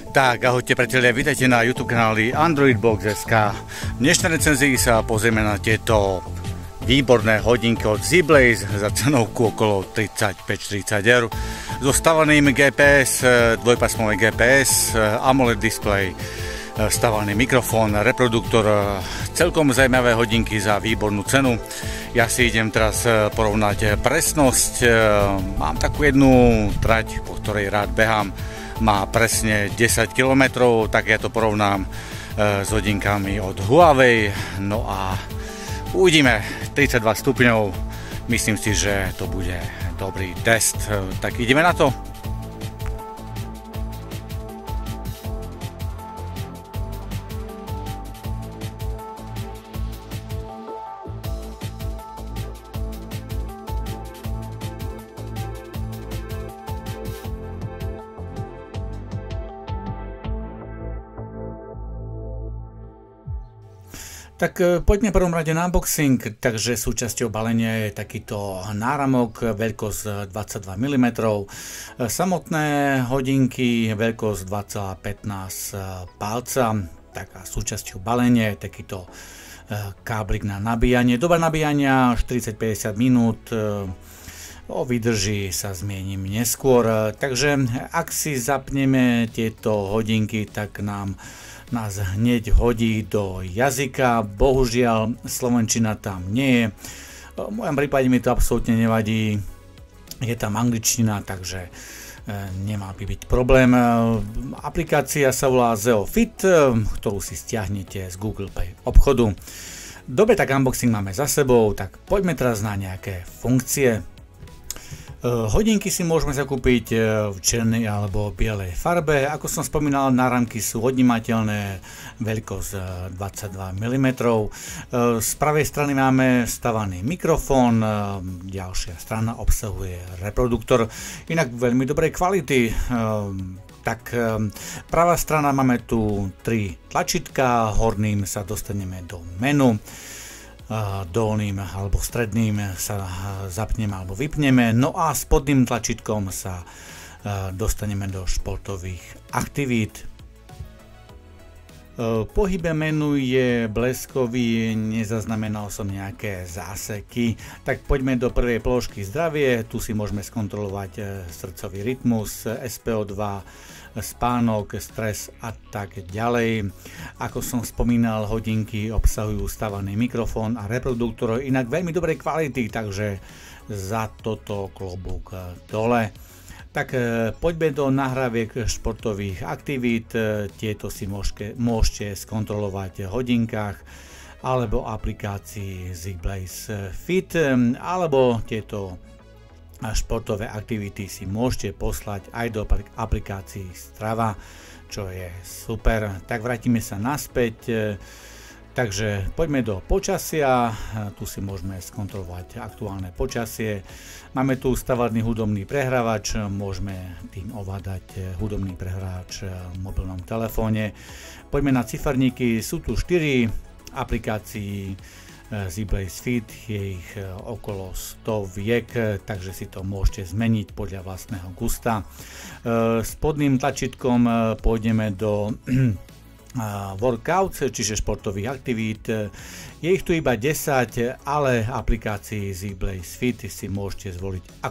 Tak, ahojte priatelia, vítajte na YouTube kanáli Androidbox.sk. V dnešnej recenzii sa pozrieme na tieto výborné hodinky od Z-Blaze za cenovku okolo 35-40 eur. So stavaným GPS, dvojpásmový GPS, AMOLED display, stavaný mikrofón, reproduktor, celkom zaujímavé hodinky za výbornú cenu. Ja si idem teraz porovnať presnosť. Mám takú jednu trať, po ktorej rád behám. Má presne 10 km, tak ja to porovnám s hodinkami od Huawei. No a uvidíme, 32 stupňov, myslím si, že to bude dobrý test. Tak ideme na to. Tak poďme prvom rade na unboxing. Takže súčasťou balenia je takýto náramok, veľkosť 22 mm. Samotné hodinky, veľkosť 2,15 palca. Taká súčasťou balenia je takýto káblik na nabíjanie. Doba nabíjania 40-50 minút. O výdrži sa zmiením neskôr. Takže ak si zapneme tieto hodinky, tak nás hneď hodí do jazyka. Bohužiaľ, slovenčina tam nie je. V mojom prípade mi to absolútne nevadí. Je tam angličtina, takže nemal by byť problém. Aplikácia sa volá Zeo Fit, ktorú si stiahnete z Google Play obchodu. Dobre, tak unboxing máme za sebou, tak poďme teraz na nejaké funkcie. Hodinky si môžeme zakúpiť v čiernej alebo bielej farbe. Ako som spomínal, náramky sú odnímateľné, veľkosť 22 mm. Z pravej strany máme stavaný mikrofón, ďalšia strana obsahuje reproduktor, inak veľmi dobrej kvality. Tak pravá strana máme tu 3 tlačítka, horným sa dostaneme do menu, dolným alebo stredným sa zapneme alebo vypneme, no a spodným tlačítkom sa dostaneme do športových aktivít. Pohyb menu je bleskový, nezaznamenal som nejaké záseky, tak poďme do prvej položky zdravie. Tu si môžeme skontrolovať srdcový rytmus, SpO2, spánok, stres a tak ďalej. Ako som spomínal, hodinky obsahujú stavaný mikrofón a reproduktor, inak veľmi dobrej kvality, takže za toto klobúk dole. Tak poďme do nahráviek športových aktivít. Tieto si môžete skontrolovať v hodinkách alebo aplikácii Z-Blaze Fit, alebo tieto športové aktivity si môžete poslať aj do aplikácií Strava, čo je super. Tak vrátime sa naspäť. Takže poďme do počasia. Tu si môžeme skontrolovať aktuálne počasie. Máme tu stavaný hudobný prehrávač, môžeme tým ovládať hudobný prehrávač v mobilnom telefóne. Poďme na ciferníky. Sú tu 4 aplikácií Z-Blaze Fit, je ich okolo 100, takže si to môžete zmeniť podľa vlastného gusta. Spodným tlačítkom pôjdeme do workouts, čiže športových aktivít. Je ich tu iba 10, ale aplikácii Z-Blaze Fit si môžete zvoliť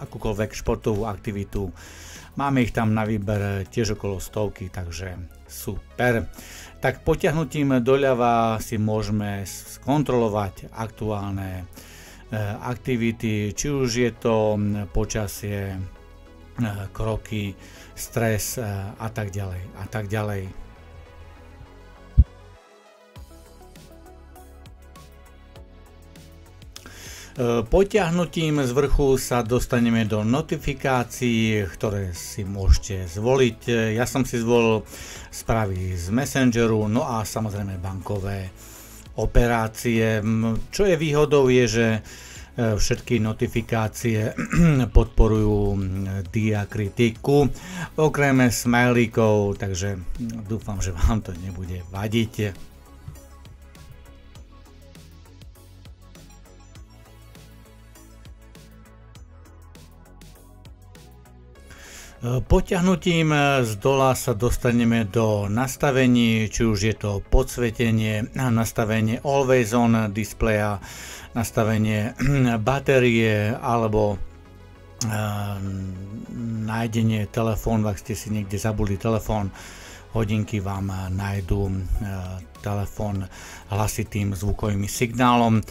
akúkoľvek športovú aktivitu. Máme ich tam na výber tiež okolo 100, takže super. Tak potiahnutím doľava si môžeme skontrolovať aktuálne aktivity, či už je to počasie, kroky, stres a tak ďalej a tak ďalej. Potiahnutím z vrchu sa dostaneme do notifikácií, ktoré si môžete zvoliť. Ja som si zvolil správy z Messengeru, no a samozrejme bankové operácie. Čo je výhodou je, že všetky notifikácie podporujú diakritiku, okrem smajlíkov, takže dúfam, že vám to nebude vadiť. Potiahnutím z dola sa dostaneme do nastavení, či už je to podsvetenie, nastavenie Always On displeja, nastavenie batérie alebo nájdenie telefónu, ak ste si niekde zabudli telefón, hodinky vám nájdú telefón hlasitým zvukovým signálom.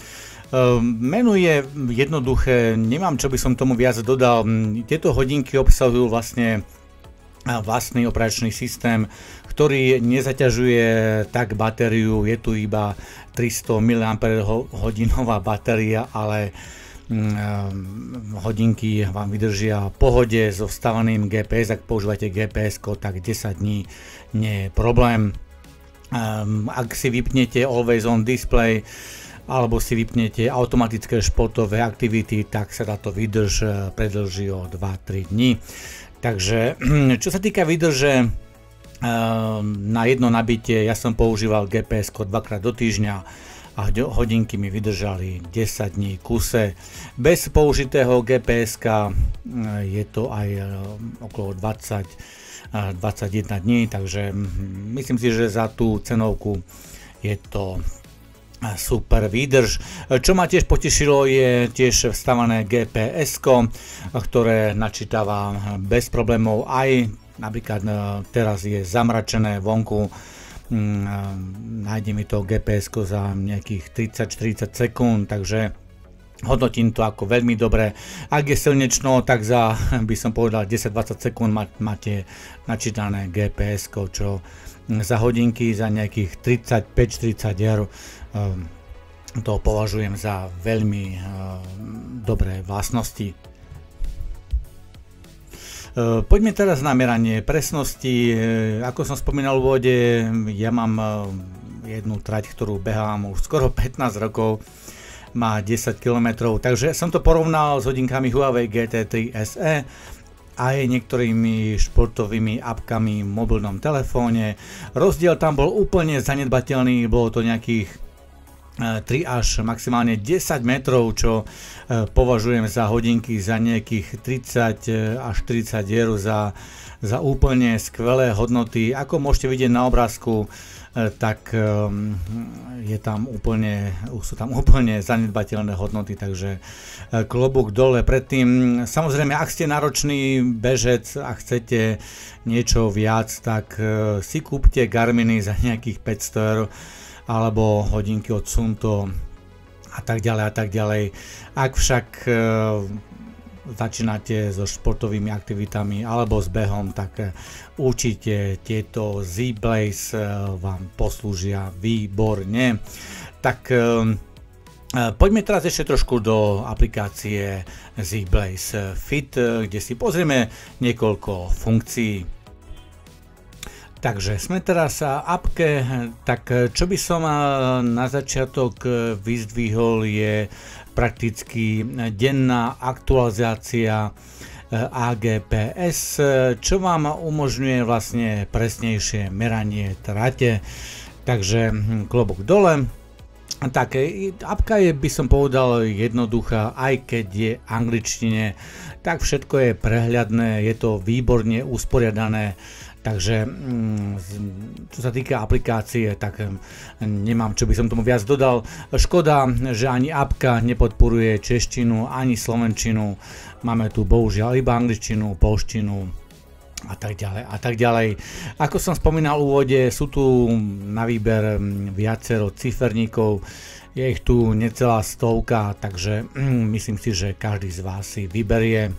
Menu je jednoduché, nemám čo by som tomu viac dodal. Tieto hodinky obsahujú vlastne vlastný operačný systém, ktorý nezaťažuje tak batériu, je tu iba 300 mAh batéria, ale hodinky vám vydržia v pohode so vstavaným GPS. Ak používate GPS, tak 10 dní nie je problém. Ak si vypnete Always On display alebo si vypnete automatické športové aktivity, tak sa táto výdrž predĺží o 2-3 dní. Takže čo sa týka výdrže, na jedno nabitie ja som používal GPS dvakrát do týždňa a hodinky mi vydržali 10 dní kuse. Bez použitého GPS je to aj okolo 20-21 dní, takže myslím si, že za tú cenovku je to super výdrž. Čo ma tiež potešilo, je tiež vstavané GPS-ko, ktoré načítava bez problémov, aj napríklad teraz je zamračené vonku, nájde mi to GPS-ko za nejakých 30-40 sekúnd, takže hodnotím to ako veľmi dobré. Ak je slnečno, tak za, by som povedal, 10-20 sekúnd máte načítané GPS-ko, čo za hodinky za nejakých 35-40 eur to považujem za veľmi dobré vlastnosti. Poďme teraz na meranie presnosti. Ako som spomínal v úvode, ja mám jednu trať, ktorú behám už skoro 15 rokov, má 10 km, takže som to porovnal s hodinkami Huawei GT3 SE aj niektorými športovými apkami v mobilnom telefóne. Rozdiel tam bol úplne zanedbateľný, bolo to nejakých 3 až maximálne 10 metrov, čo považujem za hodinky za nejakých 30 až 40 eur za úplne skvelé hodnoty. Ako môžete vidieť na obrázku, tak sú tam úplne zanedbateľné hodnoty, takže klobúk dole predtým. Samozrejme, ak ste náročný bežec a chcete niečo viac, tak si kúpte Garminy za nejakých 500 eur alebo hodinky od Suunto a tak ďalej a tak ďalej. Ak však začínate so športovými aktivitami alebo s behom, tak určite tieto Z-Blaze vám poslúžia výborne. Tak poďme teraz ešte trošku do aplikácie Z-Blaze Fit, kde si pozrieme niekoľko funkcií. Takže sme teraz v appke, tak čo by som na začiatok vyzdvihol je prakticky denná aktualizácia AGPS, čo vám umožňuje vlastne presnejšie meranie trate, takže klobúk dole. Tak appka je, by som povedal, jednoduchá, aj keď je v angličtine, tak všetko je prehľadné, je to výborne usporiadané. Takže čo sa týka aplikácie, tak nemám čo by som tomu viac dodal. Škoda, že ani appka nepodporuje češtinu ani slovenčinu. Máme tu bohužiaľ iba angličtinu, poľštinu a tak ďalej a tak ďalej. Ako som spomínal v úvode, sú tu na výber viacero ciferníkov. Je ich tu necelá stovka, takže myslím si, že každý z vás si vyberie,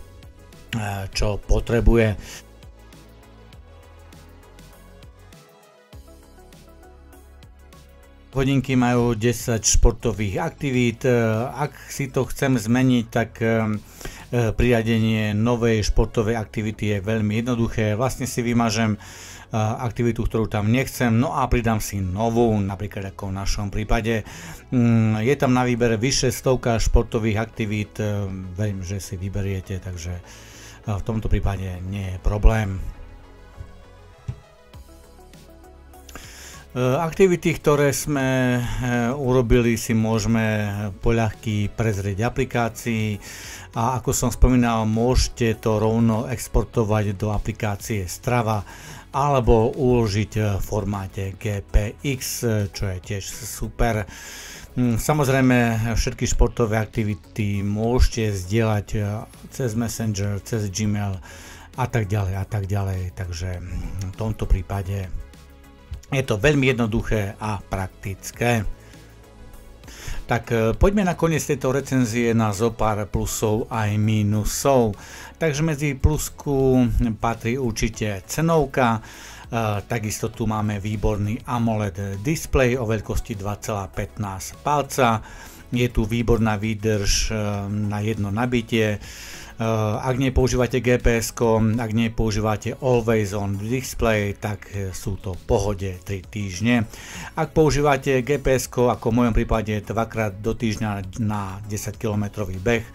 čo potrebuje. Hodinky majú 10 športových aktivít. Ak si to chcem zmeniť, tak priradenie novej športovej aktivity je veľmi jednoduché. Vlastne si vymažem aktivitu, ktorú tam nechcem, no a pridám si novú, napríklad ako v našom prípade. Je tam na výber vyše 100 športových aktivít, verím, že si vyberiete, takže v tomto prípade nie je problém. Aktivity, ktoré sme urobili, si môžeme poľahky prezrieť aplikácií a ako som spomínal, môžete to rovno exportovať do aplikácie Strava alebo uložiť v formáte GPX, čo je tiež super. Samozrejme, všetky športové aktivity môžete zdieľať cez Messenger, cez Gmail a tak ďalej. Takže v tomto prípade je to veľmi jednoduché a praktické. Tak poďme na koniec tejto recenzie na zopár plusov aj mínusov. Takže medzi plusku patrí určite cenovka. Takisto tu máme výborný AMOLED displej o veľkosti 2,15 palca. Je tu výborná výdrž na jedno nabitie. Ak nepoužívate GPS-ko, ak nepoužívate Always On Display, tak sú to v pohode 3 týždne. Ak používate GPS-ko, ako v mojom prípade dvakrát do týždňa na 10 km beh,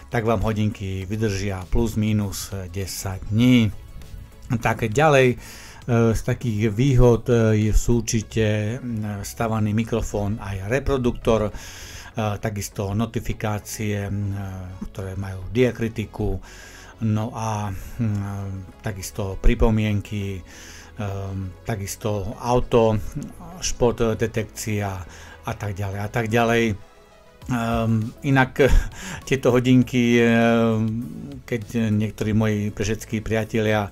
tak vám hodinky vydržia plus minus 10 dní. Tak ďalej, z takých výhod sú určite stavaný mikrofón aj reproduktor, takisto notifikácie, ktoré majú diakritiku, no a takisto pripomienky, takisto auto, šport detekcia a tak ďalej. Inak tieto hodinky, keď niektorí moji prežeckí priatelia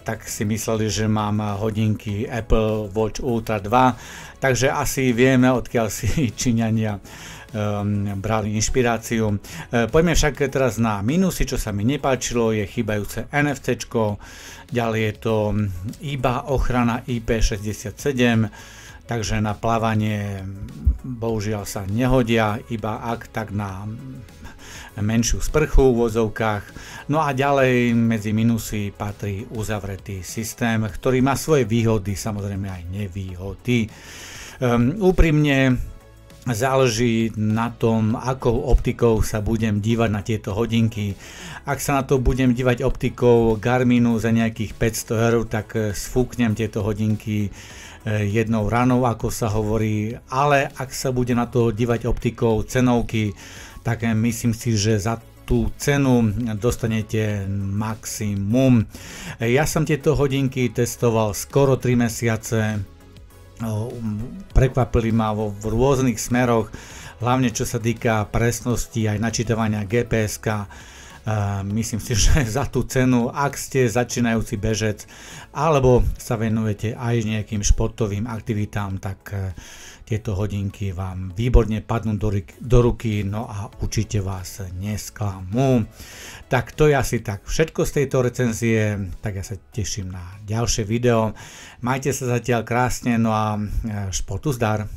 tak si mysleli, že mám hodinky Apple Watch Ultra 2, takže asi vieme, odkiaľ si Číňania brali inšpiráciu. Poďme však teraz na minusy, čo sa mi nepáčilo, je chýbajúce NFC-čko, ďalej je to iba ochrana IP67, takže na plávanie bohužiaľ sa nehodia, iba ak tak na menšiu sprchu v vozovkách. No a ďalej medzi minusy patrí uzavretý systém, ktorý má svoje výhody, samozrejme aj nevýhody. Úprimne záleží na tom, akou optikou sa budem dívať na tieto hodinky. Ak sa na to budem dívať optikou Garminu za nejakých 500 €, tak sfúknem tieto hodinky jednou ranou, ako sa hovorí, ale ak sa budem na to dívať optikou cenovky, tak myslím si, že za tú cenu dostanete maximum. Ja som tieto hodinky testoval skoro 3 mesiace, prekvapili ma v rôznych smeroch, hlavne čo sa týka presnosti aj načítavania GPS-ka. Myslím si, že za tú cenu, ak ste začínajúci bežec alebo sa venujete aj nejakým športovým aktivitám, tak tieto hodinky vám výborne padnú do ruky, no a určite vás nesklamú. Tak to je asi tak všetko z tejto recenzie, tak ja sa teším na ďalšie video. Majte sa zatiaľ krásne, no a športu zdar.